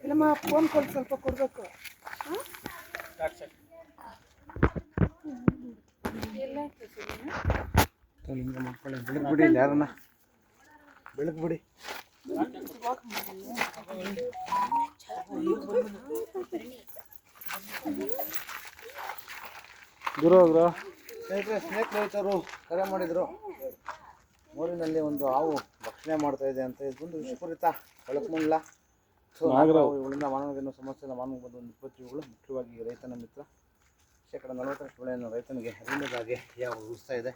ಇಲ್ಲಮ್ಮ ಫೋನ್ ಕೊಟ್ಟು ಸ್ವಲ್ಪ ಕೊಡಬೇಕು. ಹಿಂಗೆ ಮಾಡ್ಕೊಳ್ಳಿ, ಬೆಳಕು ಬಿಡಿ, ಯಾರನ್ನ ಬೆಳಕು ಬಿಡಿ. ದೂರ ಹೋಗ್ರು ಸ್ನೇಹಿತರೆ. ಸ್ನೇಕ್ ರೈತರು ಕರೆ ಮಾಡಿದರು, ಊರಿನಲ್ಲಿ ಒಂದು ಹಾವು ಭಕ್ಷಣೆ ಮಾಡ್ತಾ ಇದೆ ಅಂತ. ಇದೊಂದು ವಿಷಪೂರಿತ ಬೆಳಕುಮಂಡಲ. ಇವುಗಳಿಂದ ಮಾನವನ ಸಮಸ್ಯೆ ಮಾನವ ಬಂದು ಒಂದು 20 ಇವುಗಳು ಮುಖ್ಯವಾಗಿ ರೈತನ ಮಿತ್ರ. 40% ಬೆಳೆಯನ್ನು ರೈತನಿಗೆ ಅರಿವಿನದಾಗಿ ಯಾವ ಉಳಿಸ್ತಾ ಇದೆ.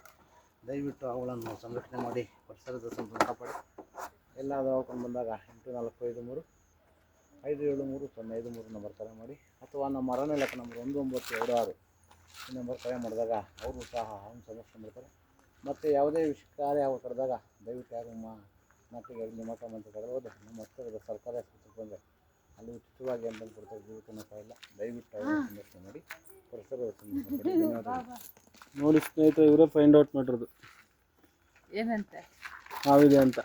ದಯವಿಟ್ಟು ಅವುಗಳನ್ನು ಸಂರಕ್ಷಣೆ ಮಾಡಿ ಪರಿಸರದ ಸಂಪೂರ್ಣ ಕಾಪಾಡಿ. ಎಲ್ಲಾದರೂ ಹೋಗ್ಕೊಂಡು ಬಂದಾಗ 8453 573 053 ನಂಬರ್ ಕರೆ ಮಾಡಿ, ಅಥವಾ ನಮ್ಮ ಅರಣ್ಯ ಇಲಾಖೆ ನಂಬರ್ 1926 ಈ ನಂಬರ್ ಕರೆ ಮಾಡಿದಾಗ ಅವರು ಸಹ ಅವನು ಸಂರಕ್ಷಣೆ ಮಾಡ್ತಾರೆ. ಮತ್ತು ಯಾವುದೇ ವಿಷಕಾರಿ ಯಾವ ಕರೆದಾಗ ದಯವಿಟ್ಟು ಯಾರು ನಾಟಿಗೆ ನಿಮ್ಮ ಮಂತ್ರ ಕರೆಯೋದು ನಮ್ಮ ಹತ್ತಿರದ ಸರ್ಕಾರಿ ಆಸ್ಪತ್ರೆಗೆ ಬಂದರೆ ಅಲ್ಲಿ ಉಚಿತವಾಗಿ ಅಂತಂದು ಕೊಡ್ತಾರೆ. ಜೀವಿತನೂ ಇಲ್ಲ. ದಯವಿಟ್ಟು ಅವರನ್ನು ಸಂರಕ್ಷಣೆ ಮಾಡಿ ಪರಿಸರದ ನೋಡಿ ಸ್ನೇಹಿತರೆ. ಇವರೇ ಫೈಂಡ್ ಔಟ್ ಮಾಡಿರೋದು ಏನಂತ ಹಾವಿದೆ ಅಂತ.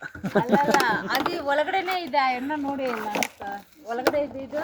ಅದು ಒಳಗಡೆನೇ ಇದೆ. ಎಣ್ಣ ನೋಡಿ ಇಲ್ಲ ಒಳಗಡೆ ಇದೆ. ಇದು